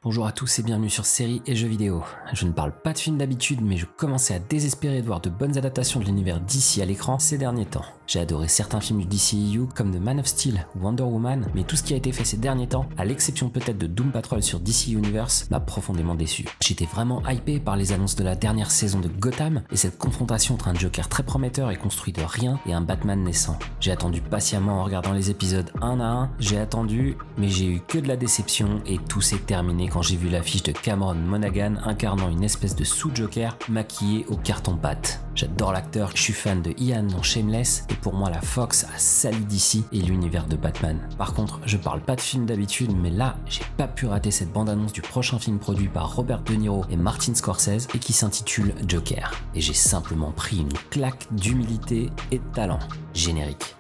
Bonjour à tous et bienvenue sur Séries et Jeux vidéo. Je ne parle pas de films d'habitude, mais je commençais à désespérer de voir de bonnes adaptations de l'univers DC à l'écran ces derniers temps. J'ai adoré certains films du DCEU comme The Man of Steel ou Wonder Woman, mais tout ce qui a été fait ces derniers temps, à l'exception peut-être de Doom Patrol sur DC Universe, m'a profondément déçu. J'étais vraiment hypé par les annonces de la dernière saison de Gotham et cette confrontation entre un Joker très prometteur et construit de rien et un Batman naissant. J'ai attendu patiemment en regardant les épisodes un à un, j'ai attendu, mais j'ai eu que de la déception et tout s'est terminé quand j'ai vu l'affiche de Cameron Monaghan incarnant une espèce de sous-Joker maquillé au carton-pâte. J'adore l'acteur, je suis fan de Ian dans Shameless et pour moi la Fox a sali DC et l'univers de Batman. Par contre, je parle pas de film d'habitude, mais là, j'ai pas pu rater cette bande-annonce du prochain film produit par Robert De Niro et Martin Scorsese et qui s'intitule Joker. Et j'ai simplement pris une claque d'humilité et de talent. Générique.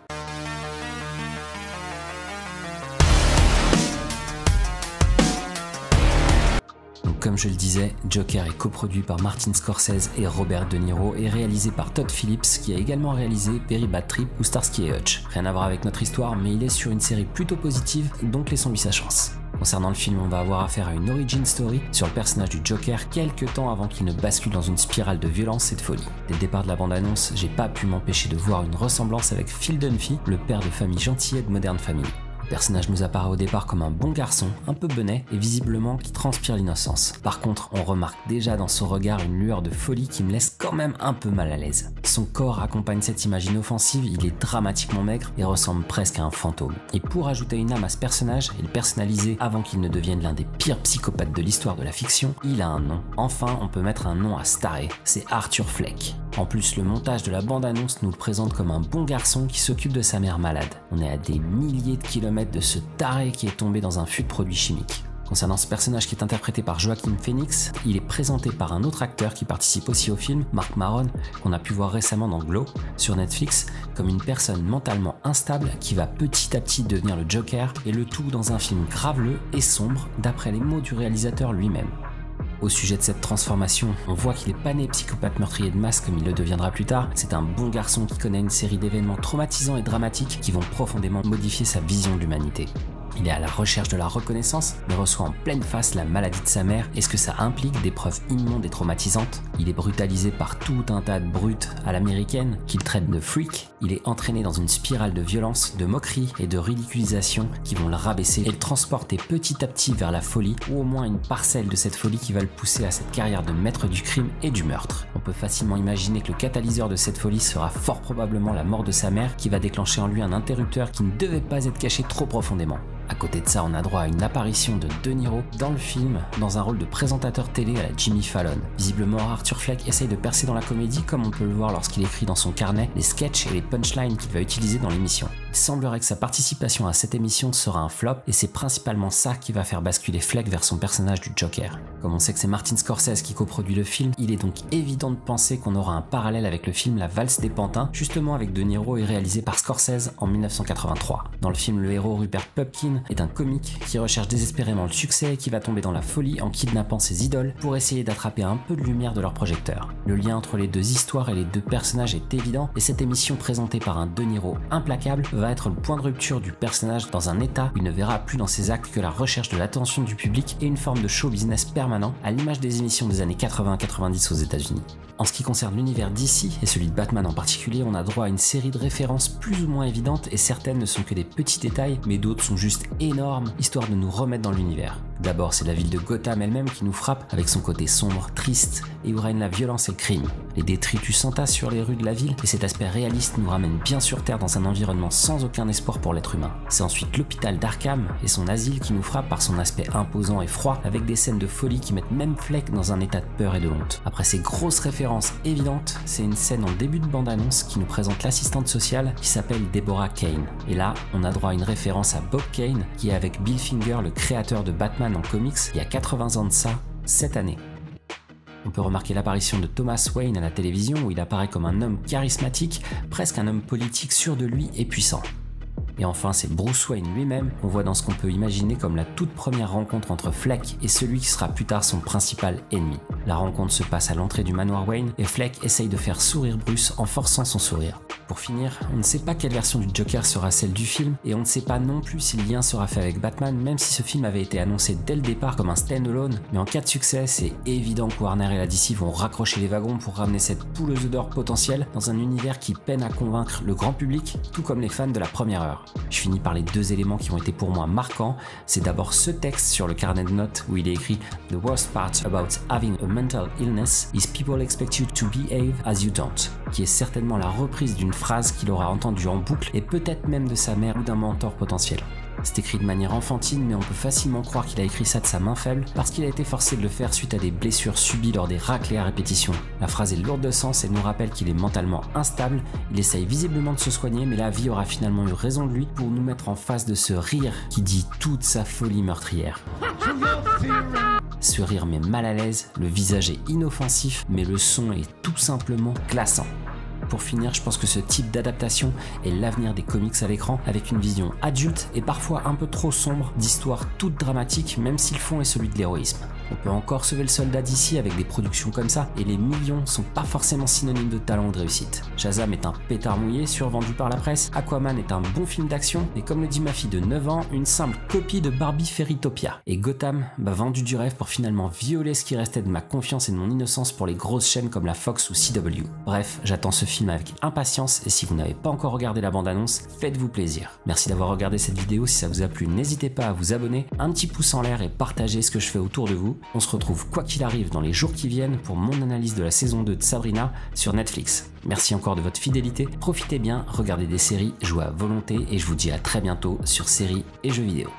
Comme je le disais, Joker est coproduit par Martin Scorsese et Robert De Niro et réalisé par Todd Phillips qui a également réalisé Very Bad Trip ou Starsky et Hutch. Rien à voir avec notre histoire, mais il est sur une série plutôt positive, donc laissons-lui sa chance. Concernant le film, on va avoir affaire à une origin story sur le personnage du Joker quelques temps avant qu'il ne bascule dans une spirale de violence et de folie. Dès le départ de la bande-annonce, j'ai pas pu m'empêcher de voir une ressemblance avec Phil Dunphy, le père de famille gentillet de Modern Family. Le personnage nous apparaît au départ comme un bon garçon, un peu benet et visiblement qui transpire l'innocence. Par contre, on remarque déjà dans son regard une lueur de folie qui me laisse quand même un peu mal à l'aise. Son corps accompagne cette image inoffensive, il est dramatiquement maigre et ressemble presque à un fantôme. Et pour ajouter une âme à ce personnage et le personnaliser avant qu'il ne devienne l'un des pires psychopathes de l'histoire de la fiction, il a un nom. Enfin, on peut mettre un nom à Staré, c'est Arthur Fleck. En plus, le montage de la bande-annonce nous le présente comme un bon garçon qui s'occupe de sa mère malade. On est à des milliers de kilomètres de ce taré qui est tombé dans un fût de produits chimiques. Concernant ce personnage qui est interprété par Joaquin Phoenix, il est présenté par un autre acteur qui participe aussi au film, Marc Maron, qu'on a pu voir récemment dans Glow sur Netflix, comme une personne mentalement instable qui va petit à petit devenir le Joker, et le tout dans un film graveleux et sombre d'après les mots du réalisateur lui-même. Au sujet de cette transformation, on voit qu'il est pas né psychopathe meurtrier de masse comme il le deviendra plus tard, c'est un bon garçon qui connaît une série d'événements traumatisants et dramatiques qui vont profondément modifier sa vision de l'humanité. Il est à la recherche de la reconnaissance, mais reçoit en pleine face la maladie de sa mère. Est-ce que ça implique des preuves immondes et traumatisantes? Il est brutalisé par tout un tas de brutes à l'américaine qu'il traite de freak. Il est entraîné dans une spirale de violence, de moquerie et de ridiculisation qui vont le rabaisser et le transporter petit à petit vers la folie, ou au moins une parcelle de cette folie qui va le pousser à cette carrière de maître du crime et du meurtre. On peut facilement imaginer que le catalyseur de cette folie sera fort probablement la mort de sa mère qui va déclencher en lui un interrupteur qui ne devait pas être caché trop profondément. À côté de ça, on a droit à une apparition de De Niro dans le film, dans un rôle de présentateur télé à la Jimmy Fallon. Visiblement, Arthur Fleck essaye de percer dans la comédie comme on peut le voir lorsqu'il écrit dans son carnet les sketchs et les punchlines qu'il va utiliser dans l'émission. Il semblerait que sa participation à cette émission sera un flop et c'est principalement ça qui va faire basculer Fleck vers son personnage du Joker. Comme on sait que c'est Martin Scorsese qui coproduit le film, il est donc évident de penser qu'on aura un parallèle avec le film La Valse des Pantins, justement avec De Niro et réalisé par Scorsese en 1983. Dans le film, le héros Rupert Pupkin est un comique qui recherche désespérément le succès et qui va tomber dans la folie en kidnappant ses idoles pour essayer d'attraper un peu de lumière de leur projecteur. Le lien entre les deux histoires et les deux personnages est évident et cette émission présentée par un De Niro implacable va être le point de rupture du personnage dans un état où il ne verra plus dans ses actes que la recherche de l'attention du public et une forme de show business permanent à l'image des émissions des années 80-90 aux États-Unis. En ce qui concerne l'univers DC, et celui de Batman en particulier, on a droit à une série de références plus ou moins évidentes et certaines ne sont que des petits détails, mais d'autres sont juste énormes, histoire de nous remettre dans l'univers. D'abord, c'est la ville de Gotham elle-même qui nous frappe avec son côté sombre, triste et où règne la violence et le crime. Les détritus s'entassent sur les rues de la ville et cet aspect réaliste nous ramène bien sur Terre dans un environnement sans aucun espoir pour l'être humain. C'est ensuite l'hôpital d'Arkham et son asile qui nous frappe par son aspect imposant et froid avec des scènes de folie qui mettent même Fleck dans un état de peur et de honte. Après ces grosses références évidentes, c'est une scène en début de bande-annonce qui nous présente l'assistante sociale qui s'appelle Deborah Kane. Et là, on a droit à une référence à Bob Kane qui est avec Bill Finger, le créateur de Batman en comics, il y a 80 ans de ça, cette année. On peut remarquer l'apparition de Thomas Wayne à la télévision où il apparaît comme un homme charismatique, presque un homme politique sûr de lui et puissant. Et enfin, c'est Bruce Wayne lui-même qu'on voit dans ce qu'on peut imaginer comme la toute première rencontre entre Fleck et celui qui sera plus tard son principal ennemi. La rencontre se passe à l'entrée du manoir Wayne et Fleck essaye de faire sourire Bruce en forçant son sourire. Pour finir, on ne sait pas quelle version du Joker sera celle du film, et on ne sait pas non plus si le lien sera fait avec Batman, même si ce film avait été annoncé dès le départ comme un stand-alone. Mais en cas de succès, c'est évident que Warner et la DC vont raccrocher les wagons pour ramener cette poule aux œufs d'or potentielle dans un univers qui peine à convaincre le grand public, tout comme les fans de la première heure. Je finis par les deux éléments qui ont été pour moi marquants. C'est d'abord ce texte sur le carnet de notes où il est écrit « The worst part about having a mental illness is people expect you to behave as you don't », qui est certainement la reprise d'une phrase qu'il aura entendue en boucle et peut-être même de sa mère ou d'un mentor potentiel. C'est écrit de manière enfantine, mais on peut facilement croire qu'il a écrit ça de sa main faible parce qu'il a été forcé de le faire suite à des blessures subies lors des raclées à répétition. La phrase est lourde de sens et nous rappelle qu'il est mentalement instable, il essaye visiblement de se soigner, mais la vie aura finalement eu raison de lui pour nous mettre en face de ce rire qui dit toute sa folie meurtrière. Ce rire met mal à l'aise, le visage est inoffensif, mais le son est tout simplement glaçant. Pour finir, je pense que ce type d'adaptation est l'avenir des comics à l'écran, avec une vision adulte et parfois un peu trop sombre d'histoires toutes dramatiques, même si le fond est celui de l'héroïsme. On peut encore sauver le soldat d'ici avec des productions comme ça, et les millions sont pas forcément synonymes de talent ou de réussite. Shazam est un pétard mouillé survendu par la presse, Aquaman est un bon film d'action, mais comme le dit ma fille de 9 ans, une simple copie de Barbie Fairytopia. Et Gotham m'a vendu du rêve pour finalement violer ce qui restait de ma confiance et de mon innocence pour les grosses chaînes comme la Fox ou CW. Bref, j'attends ce film avec impatience, et si vous n'avez pas encore regardé la bande-annonce, faites-vous plaisir. Merci d'avoir regardé cette vidéo, si ça vous a plu, n'hésitez pas à vous abonner, un petit pouce en l'air et partagez ce que je fais autour de vous. On se retrouve quoi qu'il arrive dans les jours qui viennent pour mon analyse de la saison 2 de Sabrina sur Netflix. Merci encore de votre fidélité, profitez bien, regardez des séries, jouez à volonté et je vous dis à très bientôt sur Séries et Jeux vidéo.